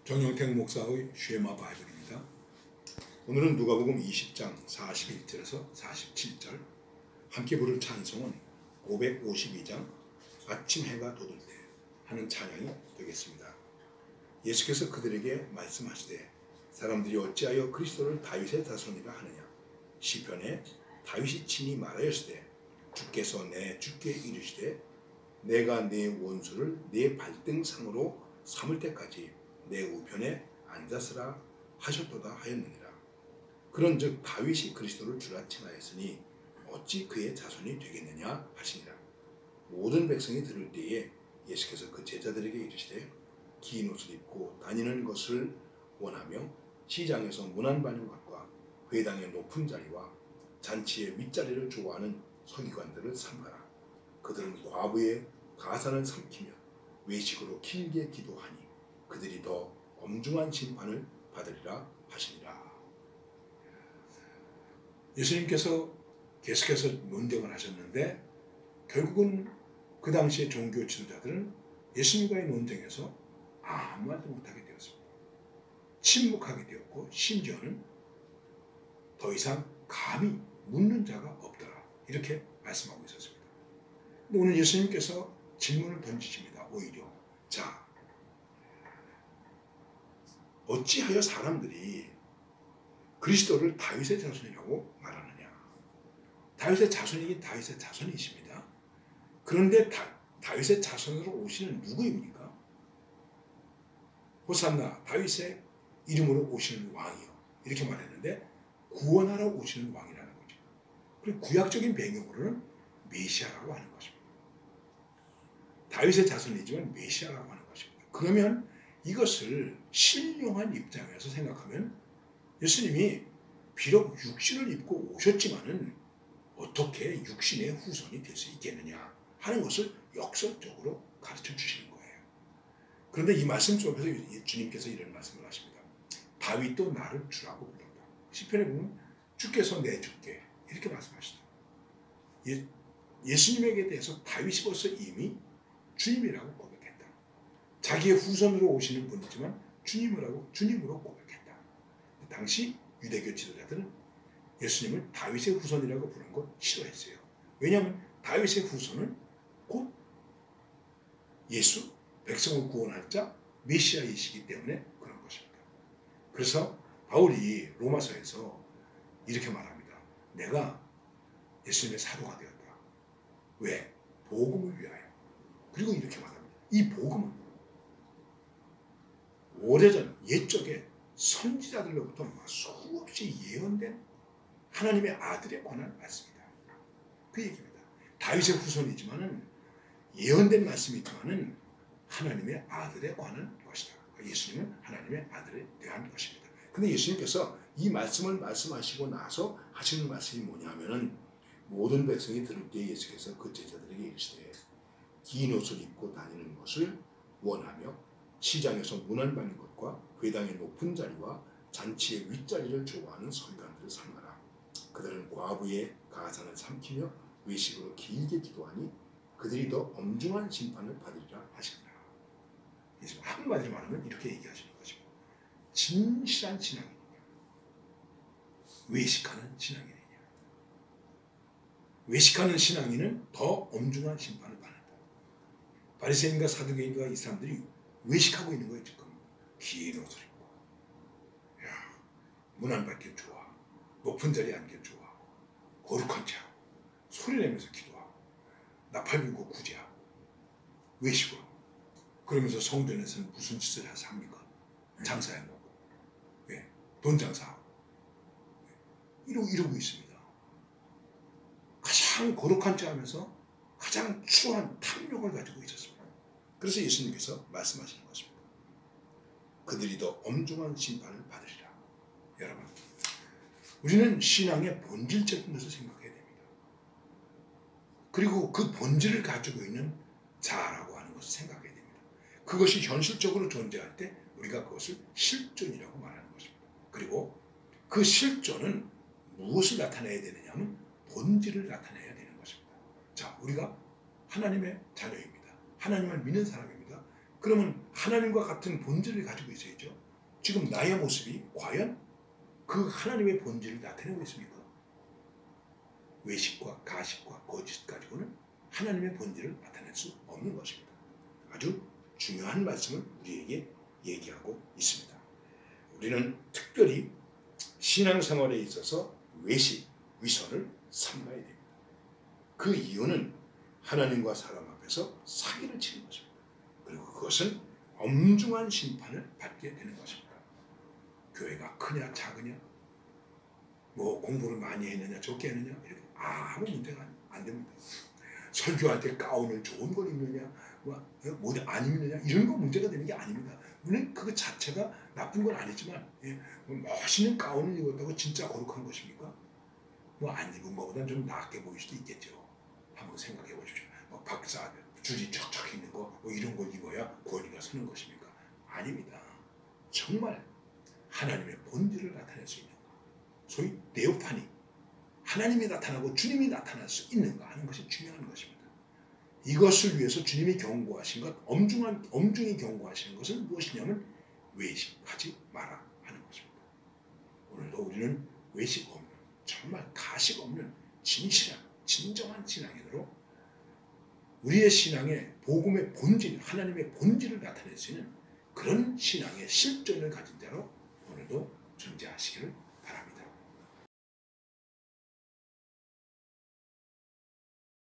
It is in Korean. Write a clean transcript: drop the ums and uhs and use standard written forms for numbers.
정영택 목사의 쉐마 바이블입니다. 오늘은 누가복음 20장 41절에서 47절, 함께 부를 찬송은 552장 아침 해가 돋을 때 하는 찬양이 되겠습니다. 예수께서 그들에게 말씀하시되 사람들이 어찌하여 그리스도를 다윗의 자손이라 하느냐. 시편에 다윗이 친히 말하였으되 주께서 내 주께 이르시되 내가 내 원수를 내 발등상으로 삼을 때까지 내 우편에 앉았으라 하셨도다 하였느니라. 그런즉 다윗이 그리스도를 주라 칭하였으니 어찌 그의 자손이 되겠느냐 하시니라. 모든 백성이 들을 때에 예수께서 그 제자들에게 이르시되 긴 옷을 입고 다니는 것을 원하며 시장에서 문안 받는 것과 회당의 높은 자리와 잔치의 윗자리를 좋아하는 서기관들을 삼가라. 그들은 과부의 가산을 삼키며 외식으로 길게 기도하니 그들이 더 엄중한 심판을 받으리라 하시니라. 예수님께서 계속해서 논쟁을 하셨는데 결국은 그 당시의 종교 지도자들은 예수님과의 논쟁에서 아무 말도 못하게 되었습니다. 침묵하게 되었고 심지어는 더 이상 감히 묻는 자가 없더라, 이렇게 말씀하고 있었습니다. 오늘 예수님께서 질문을 던지십니다. 오히려 자, 어찌하여 사람들이 그리스도를 다윗의 자손이라고 말하느냐. 다윗의 자손이긴 다윗의 자손이십니다. 그런데 다윗의 자손으로 오시는 누구입니까? 호산나, 다윗의 이름으로 오시는 왕이요, 이렇게 말했는데 구원하러 오시는 왕이라는 거죠. 그리고 구약적인 배경으로는 메시아라고 하는 것입니다. 다윗의 자손이지만 메시아라고 하는 것입니다. 그러면 이것을 신령한 입장에서 생각하면 예수님이 비록 육신을 입고 오셨지만은 어떻게 육신의 후손이 될 수 있겠느냐 하는 것을 역설적으로 가르쳐 주시는 거예요. 그런데 이 말씀 속에서 주님께서 이런 말씀을 하십니다. 다윗도 나를 주라고 불렀다. 시편에 보면 주께서 내 주께 이렇게 말씀하시다. 예수님에게 대해서 다윗이 벌써 이미 주님이라고 고백했다. 자기의 후손으로 오시는 분이지만 주님으로 고백했다. 당시 유대교 지도자들은 예수님을 다윗의 후손이라고 부르는 걸 싫어했어요. 왜냐하면 다윗의 후손은 곧 예수, 백성을 구원할 자, 메시아이시기 때문에 그런 것입니다. 그래서 바울이 로마서에서 이렇게 말합니다. 내가 예수님의 사도가 되었다. 왜? 복음을 위하여. 그리고 이렇게 말합니다. 이 복음은 오래전 옛적에 선지자들로부터 수없이 예언된 하나님의 아들에 관한 말씀이다. 그 얘기입니다. 다윗의 후손이지만은 예언된 말씀이지만은 하나님의 아들에 관한 것이다. 예수님은 하나님의 아들에 대한 것입니다. 근데 예수님께서 이 말씀을 말씀하시고 나서 하시는 말씀이 뭐냐면은 모든 백성이 들을 때 예수께서 그 제자들에게 이르시되 긴 옷을 입고 다니는 것을 원하며 시장에서 문안 받는 것과 회당의 높은 자리와 잔치의 윗자리를 좋아하는 서기관들을 삼가라. 그들은 과부의 가산을 삼키며 외식으로 길게 기도하니 그들이 더 엄중한 심판을 받으리라 하시니라. 예수님 한마디로 말하면 이렇게 얘기하시는 것이고, 진실한 신앙이냐, 외식하는 신앙이냐. 외식하는 신앙인은 더 엄중한 심판을 받는다. 바리새인과 사두개인과 이 사람들이 외식하고 있는 거예요. 지금 긴 옷을 입고, 야, 문안 받기 좋아, 높은 자리에 앉기 좋아, 거룩한 척, 소리 내면서 기도하고, 나팔 불고 구제하고, 외식으로. 그러면서 성전에서는 무슨 짓을 해서 합니까? 장사해 놓고, 예, 돈 장사하고, 이러고 있습니다. 가장 거룩한 척 하면서 가장 추한 탐욕을 가지고 있었습니다. 그래서 예수님께서 말씀하시는 것입니다. 그들이 더 엄중한 심판을 받으리라. 여러분, 우리는 신앙의 본질적인 것을 생각해야 됩니다. 그리고 그 본질을 가지고 있는 자라고 하는 것을 생각해야 됩니다. 그것이 현실적으로 존재할 때 우리가 그것을 실존이라고 말하는 것입니다. 그리고 그 실존은 무엇을 나타내야 되느냐 하면 본질을 나타내야 되는 것입니다. 자, 우리가 하나님의 자녀입니다. 하나님을 믿는 사람입니다. 그러면 하나님과 같은 본질을 가지고 있어야죠. 지금 나의 모습이 과연 그 하나님의 본질을 나타내고 있습니까? 외식과 가식과 거짓 가지고는 하나님의 본질을 나타낼 수 없는 것입니다. 아주 중요한 말씀을 우리에게 얘기하고 있습니다. 우리는 특별히 신앙생활에 있어서 외식, 위선을 삼가야 됩니다. 그 이유는 하나님과 사람 앞에서 사기를 치는 것입니다. 그리고 그것은 엄중한 심판을 받게 되는 것입니다. 교회가 크냐 작으냐, 뭐 공부를 많이 했느냐 적게 했느냐 이렇게 아무 문제가 안 됩니다. 설교할 때 가운을 좋은 걸 입느냐 뭐 안 입느냐 이런 거 문제가 되는 게 아닙니다. 물론 그거 자체가 나쁜 건 아니지만 뭐 멋있는 가운을 입었다고 진짜 거룩한 것입니까? 뭐 안 입은 것보다는 좀 낫게 보일 수도 있겠죠. 한번 생각해 보십시오. 뭐 박사 줄이 척척 있는 거 뭐 이런 걸 입어야 권위가 서는 것입니까? 아닙니다. 정말 하나님의 본질을 나타낼 수 있는 것, 소위 네오파니, 하나님이 나타나고 주님이 나타날 수 있는가 하는 것이 중요한 것입니다. 이것을 위해서 주님이 경고하신 것, 엄중히 경고하시는 것은 무엇이냐면 외식하지 마라 하는 것입니다. 오늘도 우리는 외식 없는, 정말 가식 없는 진실한, 진정한 신앙인으로 우리의 신앙의 복음의 본질, 하나님의 본질을 나타낼 수 있는 그런 신앙의 실존을 가진 자로 오늘도 존재하시기를